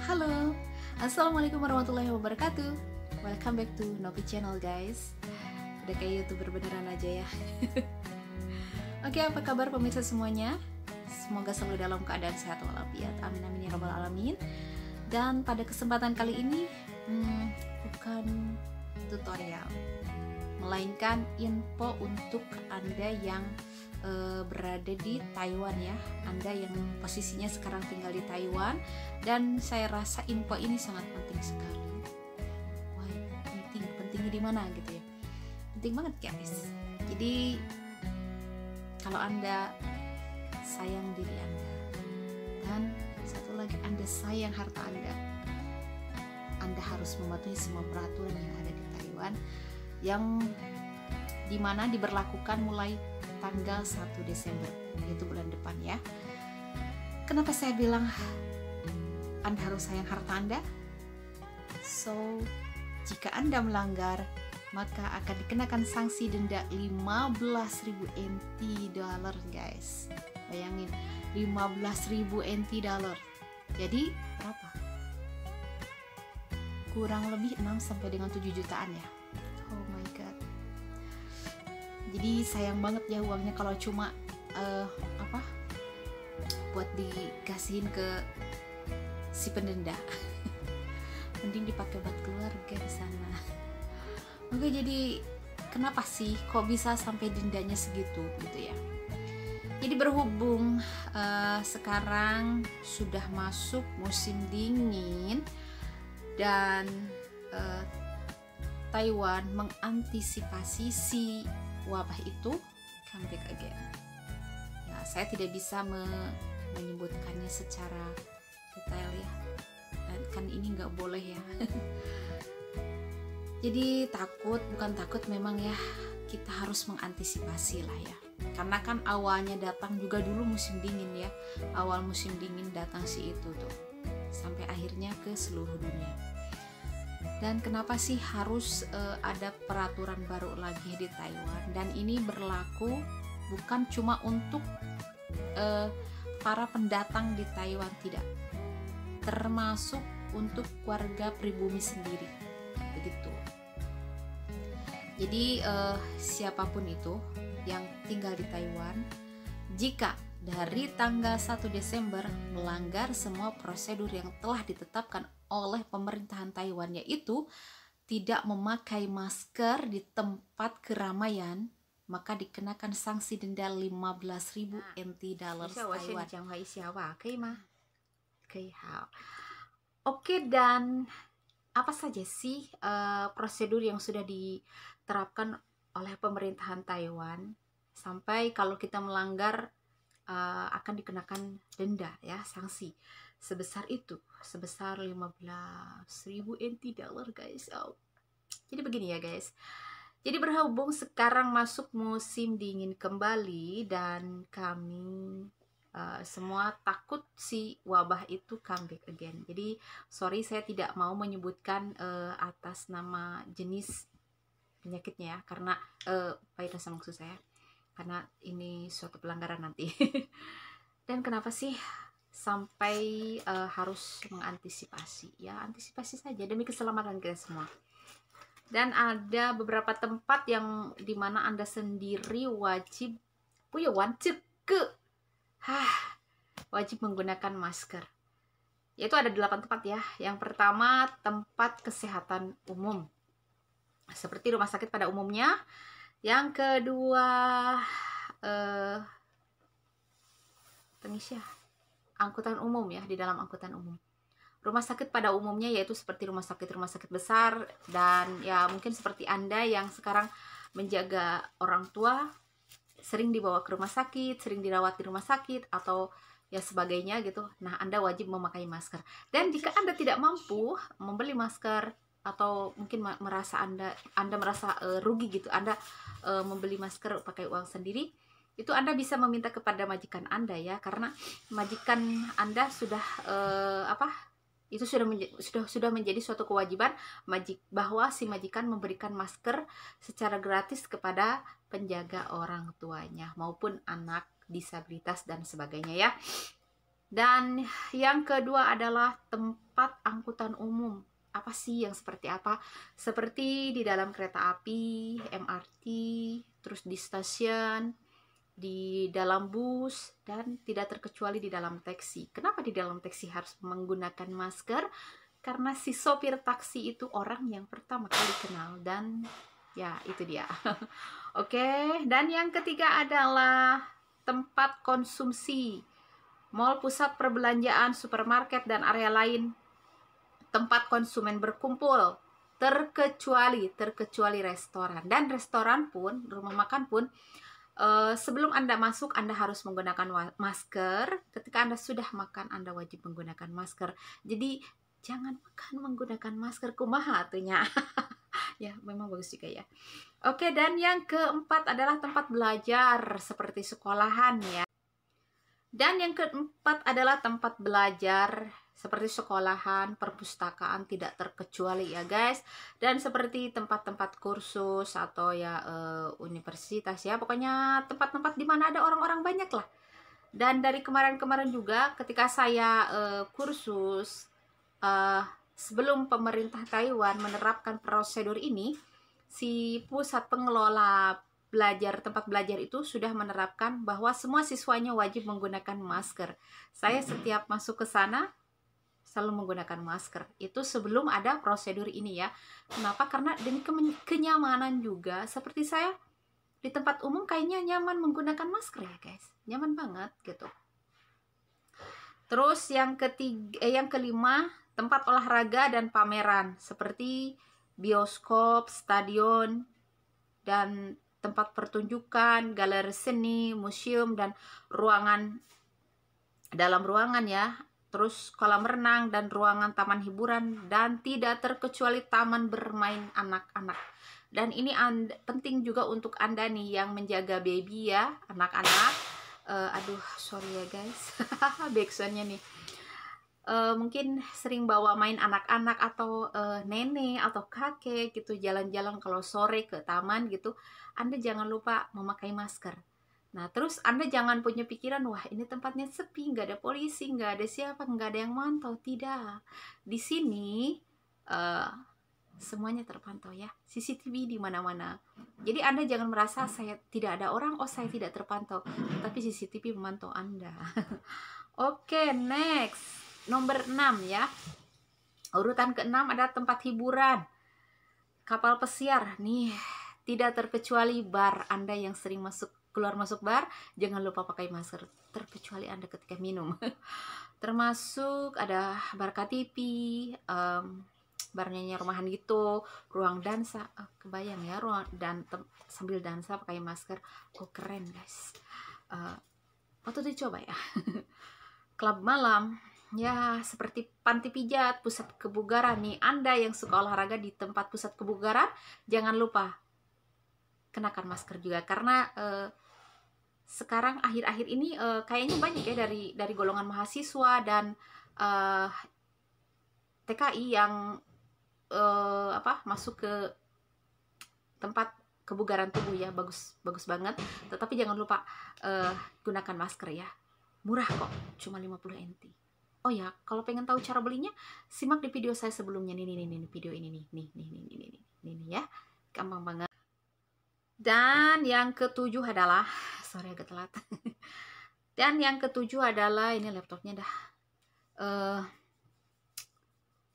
Halo, Assalamualaikum warahmatullahi wabarakatuh. Welcome back to Novi Channel guys. Udah kayak YouTuber beneran aja ya. Oke, apa kabar pemirsa semuanya? Semoga selalu dalam keadaan sehat walafiat. Amin amin ya rabbal alamin. Dan pada kesempatan kali ini bukan tutorial, melainkan info untuk Anda yang berada di Taiwan ya, Anda yang posisinya sekarang tinggal di Taiwan, dan saya rasa info ini sangat penting sekali. Wah, pentingnya di mana gitu ya? Penting banget guys. Jadi kalau Anda sayang diri Anda, dan satu lagi Anda sayang harta Anda harus mematuhi semua peraturan yang ada di Taiwan, yang dimana diberlakukan mulai tanggal 1 Desember, yaitu bulan depan ya. Kenapa saya bilang Anda harus sayang harta Anda? So, jika Anda melanggar, maka akan dikenakan sanksi denda 15.000 NT dollar guys. Bayangin, 15.000 NT dollar. Jadi berapa? Kurang lebih 6 sampai dengan 7 jutaan ya. Oh my god. Jadi sayang banget ya uangnya kalau cuma buat dikasihin ke si pendenda. Mending dipakai buat keluarga di sana. Oke, jadi kenapa sih kok bisa sampai dendanya segitu gitu ya? Jadi berhubung sekarang sudah masuk musim dingin dan Taiwan mengantisipasi si wabah itu come back again. Ya, saya tidak bisa menyebutkannya secara detail ya, dan kan ini nggak boleh ya. Jadi bukan takut memang ya, kita harus mengantisipasi lah ya, karena kan awalnya datang juga dulu musim dingin ya, awal musim dingin datang si itu tuh, sampai akhirnya ke seluruh dunia. Dan kenapa sih harus ada peraturan baru lagi di Taiwan? Dan ini berlaku bukan cuma untuk para pendatang di Taiwan, tidak, termasuk untuk warga pribumi sendiri, begitu. Jadi siapapun itu yang tinggal di Taiwan, jika dari tanggal 1 Desember melanggar semua prosedur yang telah ditetapkan oleh pemerintahan Taiwan, yaitu tidak memakai masker di tempat keramaian, maka dikenakan sanksi denda 15.000 NT dollar Taiwan. Oke, dan apa saja sih prosedur yang sudah diterapkan oleh pemerintahan Taiwan sampai kalau kita melanggar akan dikenakan denda ya, sanksi sebesar 15.000 NT dollar guys. Jadi begini ya guys. Jadi berhubung sekarang masuk musim dingin kembali dan kami semua takut si wabah itu come back again. Jadi sorry, saya tidak mau menyebutkan atas nama jenis penyakitnya ya, karena virus maksud saya, karena ini suatu pelanggaran nanti. Dan kenapa sih sampai harus mengantisipasi? Ya, antisipasi saja demi keselamatan kita semua. Dan ada beberapa tempat yang dimana Anda sendiri wajib wajib menggunakan masker. Yaitu ada 8 tempat ya. Yang pertama, tempat kesehatan umum, seperti rumah sakit pada umumnya. Yang kedua, angkutan umum ya, di dalam angkutan umum. Rumah sakit pada umumnya yaitu seperti rumah sakit besar, dan ya mungkin seperti Anda yang sekarang menjaga orang tua, sering dibawa ke rumah sakit, sering dirawat di rumah sakit atau ya sebagainya gitu. Nah, Anda wajib memakai masker. Dan jika Anda tidak mampu membeli masker, atau mungkin merasa Anda merasa rugi gitu, Anda membeli masker pakai uang sendiri, itu Anda bisa meminta kepada majikan Anda ya, karena majikan Anda sudah itu sudah menjadi suatu kewajiban bahwa si majikan memberikan masker secara gratis kepada penjaga orang tuanya maupun anak disabilitas dan sebagainya ya. Dan yang kedua adalah tempat angkutan umum. Apa sih yang seperti apa? Seperti di dalam kereta api, MRT, terus di stasiun, di dalam bus, dan tidak terkecuali di dalam taksi. Kenapa di dalam taksi harus menggunakan masker? Karena si sopir taksi itu orang yang pertama kali kenal, dan ya itu dia. Oke, dan yang ketiga adalah tempat konsumsi. Mall, pusat perbelanjaan, supermarket, dan area lain tempat konsumen berkumpul, terkecuali restoran. Dan restoran pun, rumah makan pun, sebelum Anda masuk Anda harus menggunakan masker. Ketika Anda sudah makan Anda wajib menggunakan masker. Jadi jangan makan menggunakan masker, kumaha atunya. Ya, memang bagus juga ya. Oke, dan yang keempat adalah tempat belajar seperti sekolahan ya. Dan yang keempat adalah tempat belajar seperti sekolahan, perpustakaan, tidak terkecuali ya guys. Dan seperti tempat-tempat kursus atau ya universitas ya. Pokoknya tempat-tempat di mana ada orang-orang banyak lah. Dan dari kemarin-kemarin juga ketika saya kursus, sebelum pemerintah Taiwan menerapkan prosedur ini, si pusat pengelola tempat belajar itu sudah menerapkan bahwa semua siswanya wajib menggunakan masker. Saya setiap masuk ke sana selalu menggunakan masker. Itu sebelum ada prosedur ini ya. Kenapa? Karena demi kenyamanan juga. Seperti saya di tempat umum kayaknya nyaman menggunakan masker ya guys. Nyaman banget gitu. Terus yang kelima, tempat olahraga dan pameran seperti bioskop, stadion, dan tempat pertunjukan, galeri seni, museum, dan dalam ruangan ya. Terus kolam renang dan ruangan taman hiburan, dan tidak terkecuali taman bermain anak-anak. Dan ini penting juga untuk Anda nih yang menjaga baby ya, anak-anak. Aduh, sorry ya guys, backsoundnya nih. Mungkin sering bawa main anak-anak atau nenek atau kakek gitu jalan-jalan kalau sore ke taman gitu, Anda jangan lupa memakai masker. Nah, terus Anda jangan punya pikiran, wah ini tempatnya sepi, nggak ada polisi, nggak ada siapa, nggak ada yang mantau. Tidak. Di sini semuanya terpantau ya. CCTV di mana-mana. Jadi Anda jangan merasa saya tidak ada orang, oh saya tidak terpantau. Tapi CCTV memantau Anda. Oke, next. Nomor 6 ya. Urutan ke-6 ada tempat hiburan. Kapal pesiar. Nih, tidak terkecuali bar. Anda yang sering keluar masuk bar, jangan lupa pakai masker. Terkecuali Anda ketika minum. Termasuk ada bar KTP, bar nyanyi rumahan gitu, ruang dansa. Kebayang ya, sambil dansa pakai masker. Oh, keren guys. Waktu itu coba ya. Klub malam. Ya, seperti panti pijat, pusat kebugaran nih. Anda yang suka olahraga di tempat pusat kebugaran, jangan lupa kenakan masker juga. Karena sekarang akhir-akhir ini kayaknya banyak ya dari golongan mahasiswa dan TKI yang masuk ke tempat kebugaran tubuh ya. Bagus banget. Tetapi jangan lupa gunakan masker ya. Murah kok, cuma 50 NT. Oh ya, kalau pengen tahu cara belinya, simak di video saya sebelumnya. Nih, video ini nih ya. Gampang banget. Dan yang ketujuh adalah, sorry agak telat. Dan yang ketujuh adalah, ini laptopnya dah.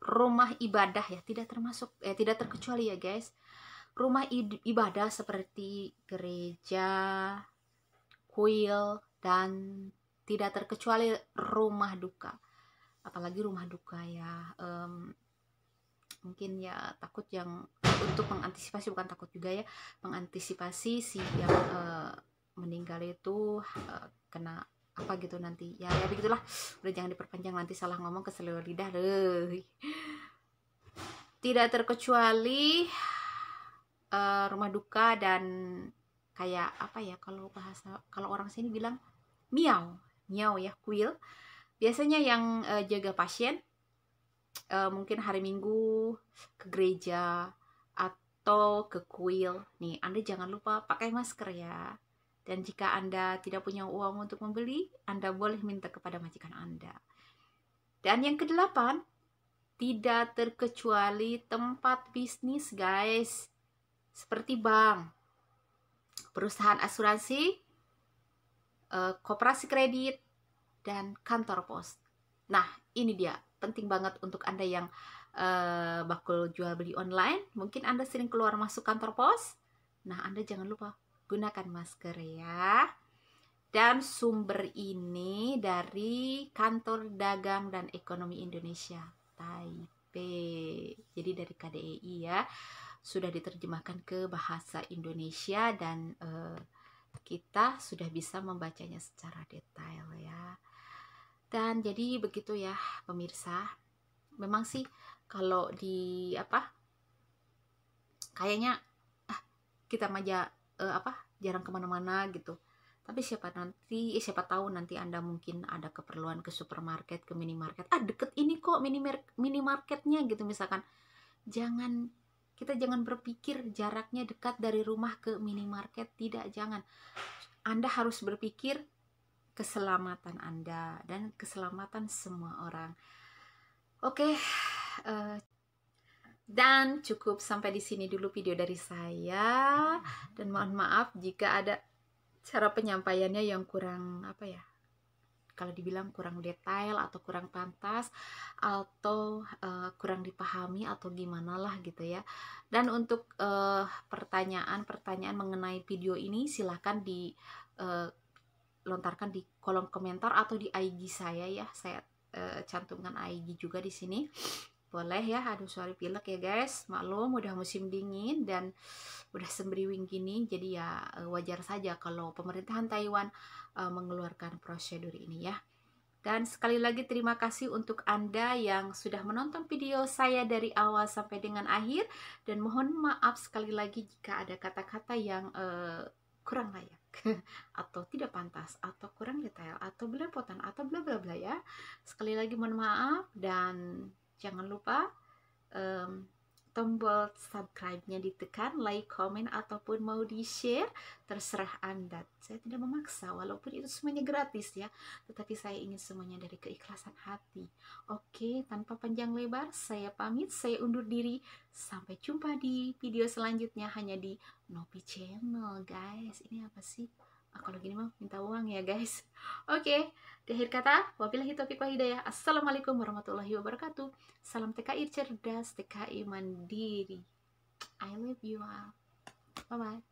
Rumah ibadah ya, tidak terkecuali ya guys. Rumah ibadah seperti gereja, kuil, dan tidak terkecuali rumah duka. Apalagi rumah duka ya, mungkin ya takut yang untuk mengantisipasi, bukan takut juga ya, mengantisipasi si yang meninggal itu kena apa gitu nanti ya begitulah. Udah jangan diperpanjang, nanti salah ngomong keselio lidah deh. Tidak terkecuali rumah duka dan kayak apa ya, kalau orang sini bilang miau ya, kuil. Biasanya yang jaga pasien mungkin hari Minggu ke gereja atau ke kuil nih, Anda jangan lupa pakai masker ya. Dan jika Anda tidak punya uang untuk membeli, Anda boleh minta kepada majikan Anda. Dan yang kedelapan, tidak terkecuali tempat bisnis guys, seperti bank, perusahaan asuransi, koperasi kredit, dan kantor pos. Nah, ini dia penting banget untuk Anda yang bakul jual beli online. Mungkin Anda sering keluar masuk kantor pos. Nah, Anda jangan lupa gunakan masker ya. Dan sumber ini dari Kantor Dagang dan Ekonomi Indonesia Taipei. Jadi dari KDEI ya. Sudah diterjemahkan ke bahasa Indonesia dan kita sudah bisa membacanya secara detail ya. Dan jadi begitu ya pemirsa. Memang sih kalau di kayaknya kita jarang kemana-mana gitu. Tapi siapa tahu nanti Anda mungkin ada keperluan ke supermarket, ke minimarket. Deket ini kok minimarketnya gitu misalkan. Kita jangan berpikir jaraknya dekat dari rumah ke minimarket. Tidak, jangan. Anda harus berpikir keselamatan Anda dan keselamatan semua orang. Oke. Dan cukup sampai di sini dulu video dari saya, dan mohon maaf jika ada cara penyampaiannya yang kurang kalau dibilang kurang detail atau kurang pantas atau kurang dipahami atau gimana lah gitu ya. Dan untuk pertanyaan mengenai video ini silahkan lontarkan di kolom komentar atau di IG saya ya. Saya cantumkan IG juga di sini. Boleh ya. Aduh, sorry pilek ya guys, maklum udah musim dingin dan udah sembriwing gini, jadi ya wajar saja kalau pemerintahan Taiwan mengeluarkan prosedur ini ya. Dan sekali lagi terima kasih untuk Anda yang sudah menonton video saya dari awal sampai dengan akhir, dan mohon maaf sekali lagi jika ada kata-kata yang kurang layak atau tidak pantas atau kurang detail atau belepotan atau bla bla bla ya. Sekali lagi mohon maaf, dan jangan lupa tombol subscribe-nya ditekan, like, komen, ataupun mau di-share, terserah Anda. Saya tidak memaksa, walaupun itu semuanya gratis ya, tetapi saya ingin semuanya dari keikhlasan hati. Oke, tanpa panjang lebar, saya pamit, saya undur diri. Sampai jumpa di video selanjutnya hanya di Nopi Channel, guys. Ini apa sih? Kalau gini mah minta uang ya guys. Oke, di akhir kata, wabillahi taufiq wal hidayah. Assalamualaikum warahmatullahi wabarakatuh. Salam TKI cerdas, TKI mandiri. I love you all. Bye bye.